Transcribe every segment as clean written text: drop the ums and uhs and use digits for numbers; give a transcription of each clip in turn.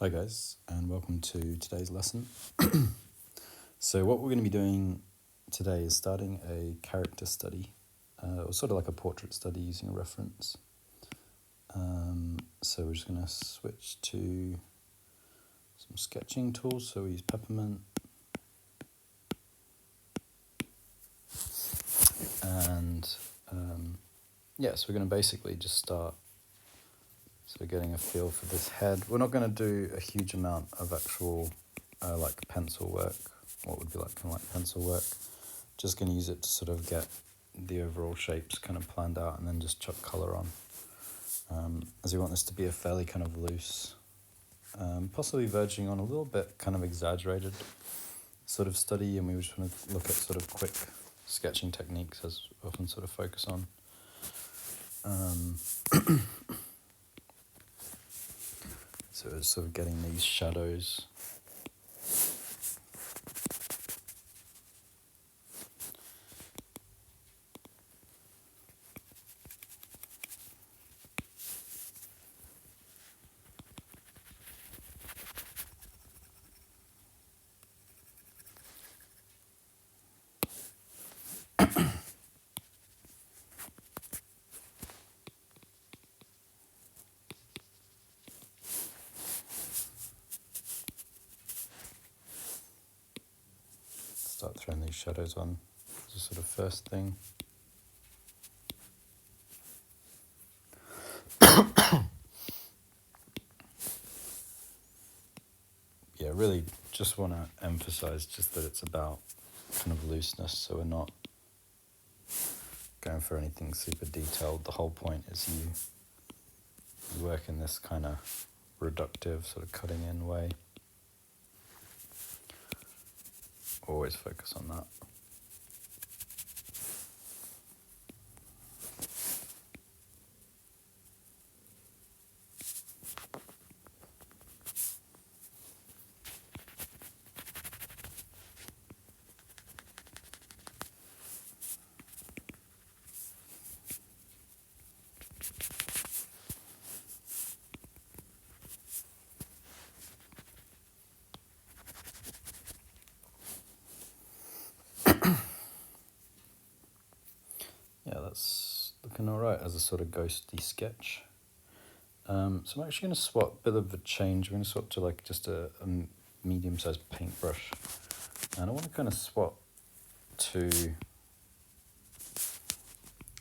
Hi guys, and welcome to today's lesson. So what we're going to be doing today is starting a character study, or sort of like a portrait study using a reference. So we're just going to switch to some sketching tools. So we use Peppermint, and so we're going to basically just start. So getting a feel for this head. We're not going to do a huge amount of actual like pencil work, what would be like kind of like pencil work. Just going to use it to sort of get the overall shapes kind of planned out and then just chuck colour on. As we want this to be a fairly kind of loose, possibly verging on a little bit kind of exaggerated sort of study, and we just want to look at sort of quick sketching techniques as we often sort of focus on. So it's sort of getting these shadows. Start throwing these shadows on as a sort of first thing. Yeah, really just want to emphasize just that it's about kind of looseness, so we're not going for anything super detailed. The whole point is you work in this kind of reductive, sort of cutting in way. Always focus on that. Yeah, that's looking alright as a sort of ghosty sketch. So I'm actually going to swap a bit of a change. We're going to swap to like just a medium-sized paintbrush. And I want to kind of swap to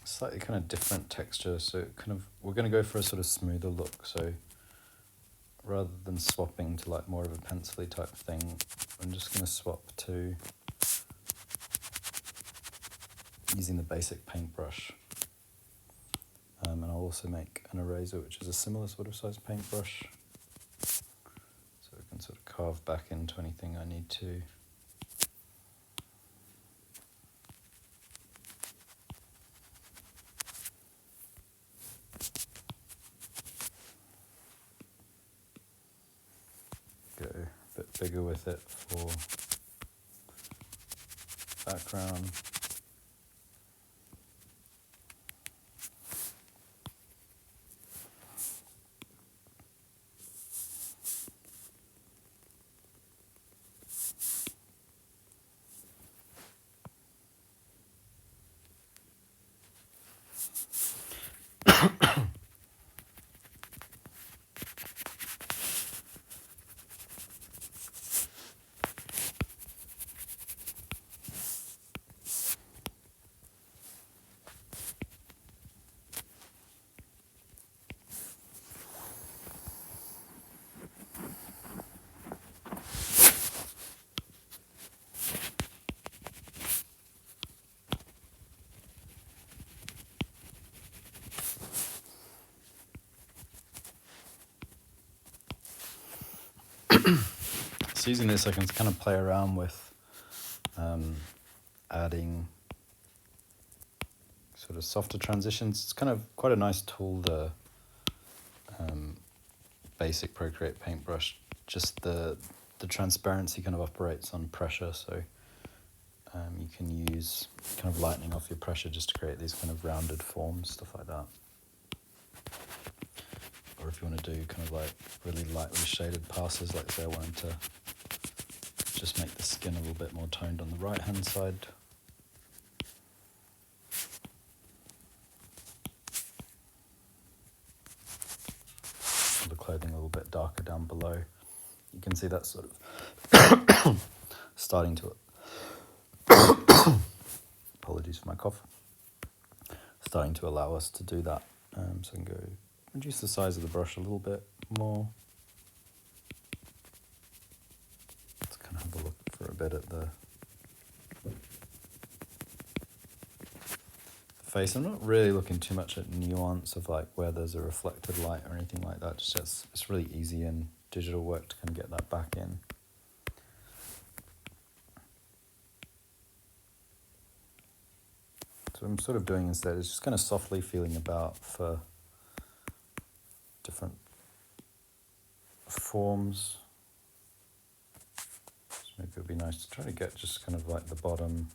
slightly kind of different texture. So we're going to go for a sort of smoother look. So rather than swapping to like more of a pencil-y type thing, I'm just going to swap to using the basic paintbrush. And I'll also make an eraser, which is a similar sort of size paintbrush. So I can sort of carve back into anything I need to. Go a bit bigger with it for background. So using this, I can kind of play around with adding sort of softer transitions. It's kind of quite a nice tool, the basic Procreate paintbrush. Just the transparency kind of operates on pressure, so you can use kind of lightening off your pressure just to create these kind of rounded forms, stuff like that. Or if you want to do kind of like really lightly shaded passes, like say I wanted to just make the skin a little bit more toned on the right hand side. The clothing a little bit darker down below. You can see that's sort of starting to, apologies for my cough, starting to allow us to do that. So I can go reduce the size of the brush a little bit more. Let's kind of have a look for a bit at the face. I'm not really looking too much at nuance of like where there's a reflected light or anything like that. Just it's really easy in digital work to kind of get that back in. So what I'm sort of doing instead is just kind of softly feeling about for different forms. So maybe it would be nice to try to get just kind of like the bottom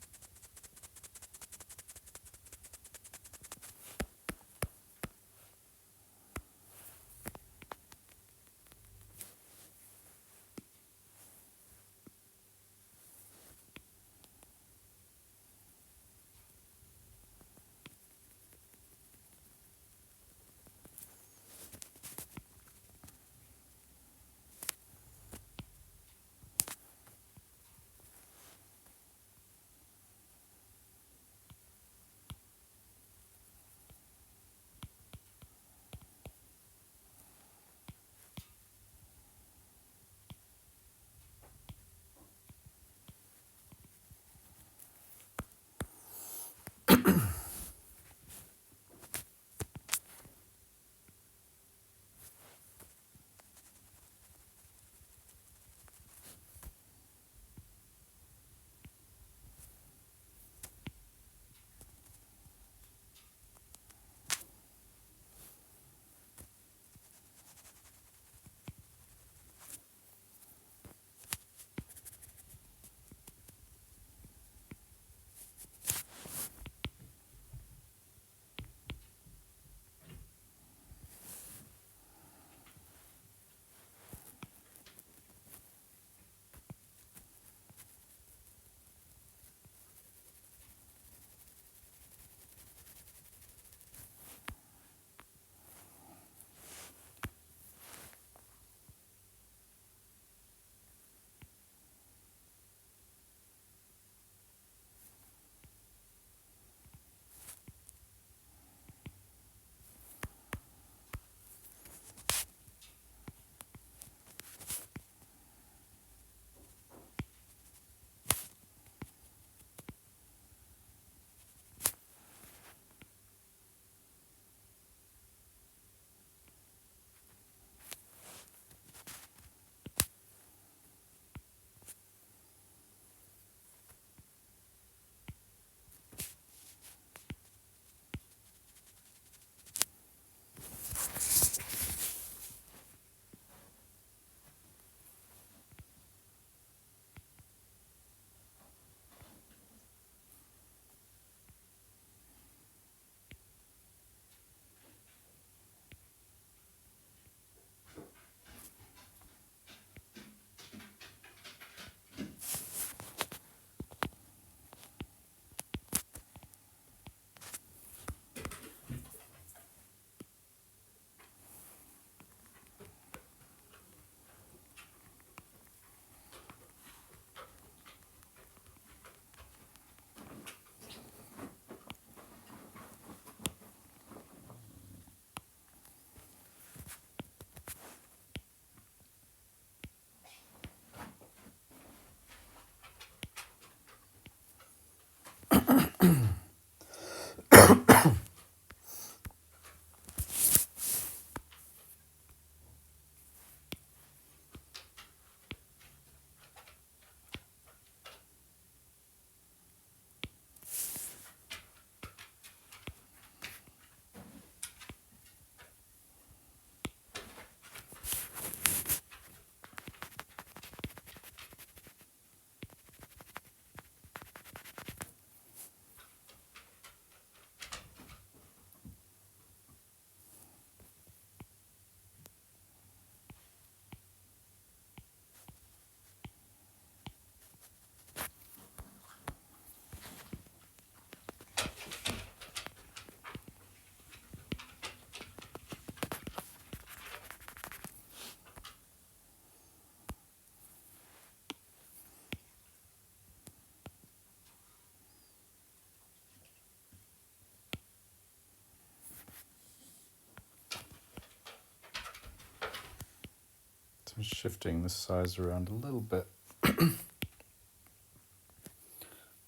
I'm shifting the size around a little bit,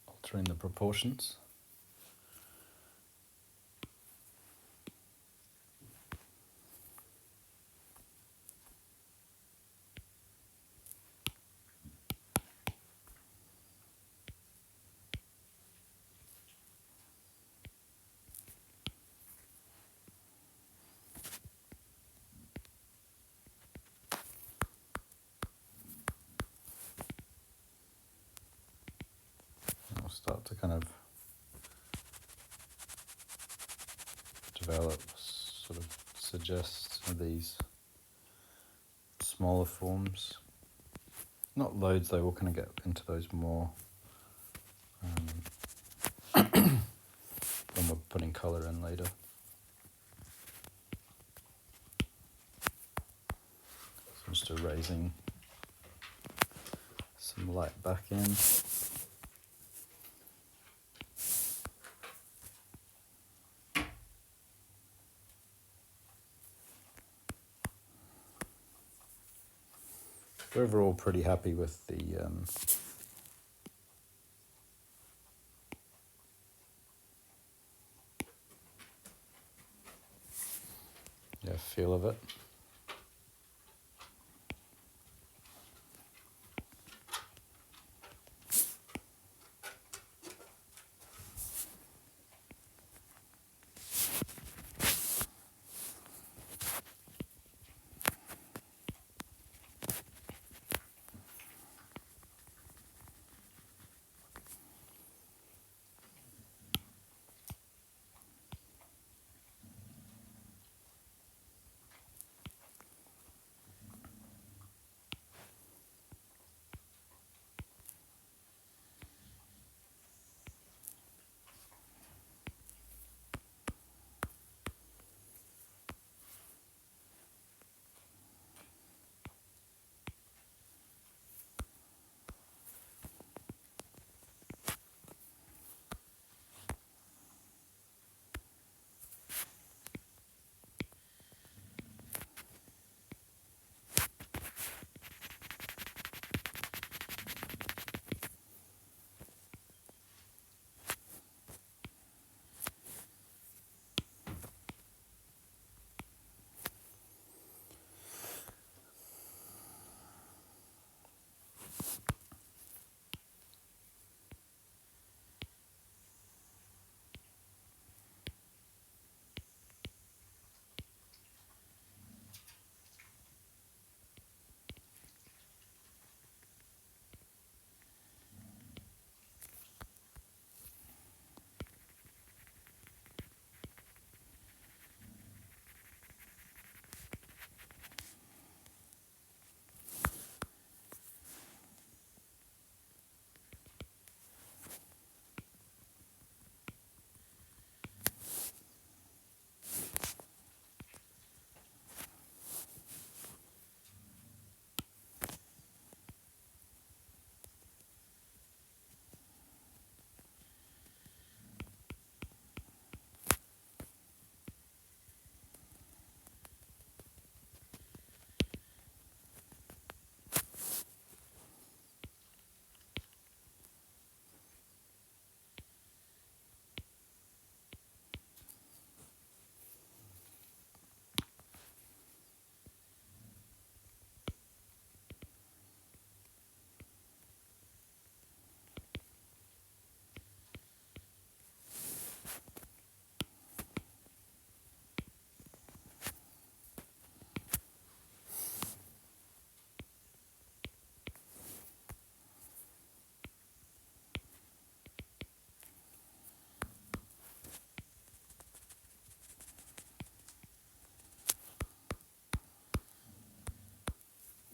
altering the proportions. I'll start to kind of develop, sort of suggest some of these smaller forms. Not loads though, we'll kind of get into those more when we're putting colour in later. So I'm just erasing some light back in. We're overall pretty happy with the feel of it.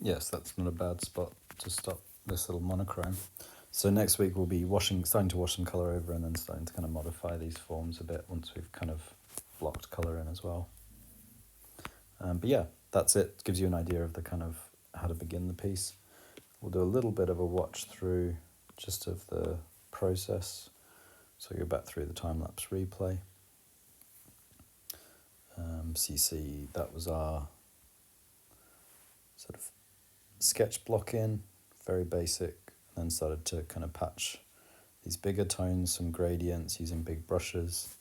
Yes, that's not a bad spot to stop this little monochrome. So next week we'll be starting to wash some colour over and then starting to kind of modify these forms a bit once we've kind of blocked colour in as well. But yeah, that's it. Gives you an idea of the kind of how to begin the piece. We'll do a little bit of a watch through just of the process. So go back through the time-lapse replay. So you see that was our sort of sketch block in, very basic, and then started to kind of patch these bigger tones, some gradients using big brushes,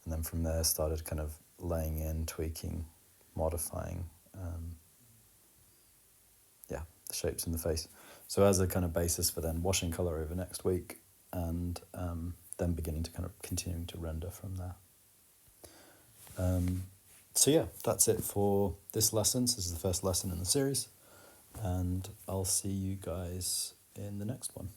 and then from there started kind of laying in, tweaking, modifying, the shapes in the face. So as a kind of basis for then washing colour over next week, and then beginning to kind of continuing to render from there. So yeah, that's it for this lesson. So this is the first lesson in the series, and I'll see you guys in the next one.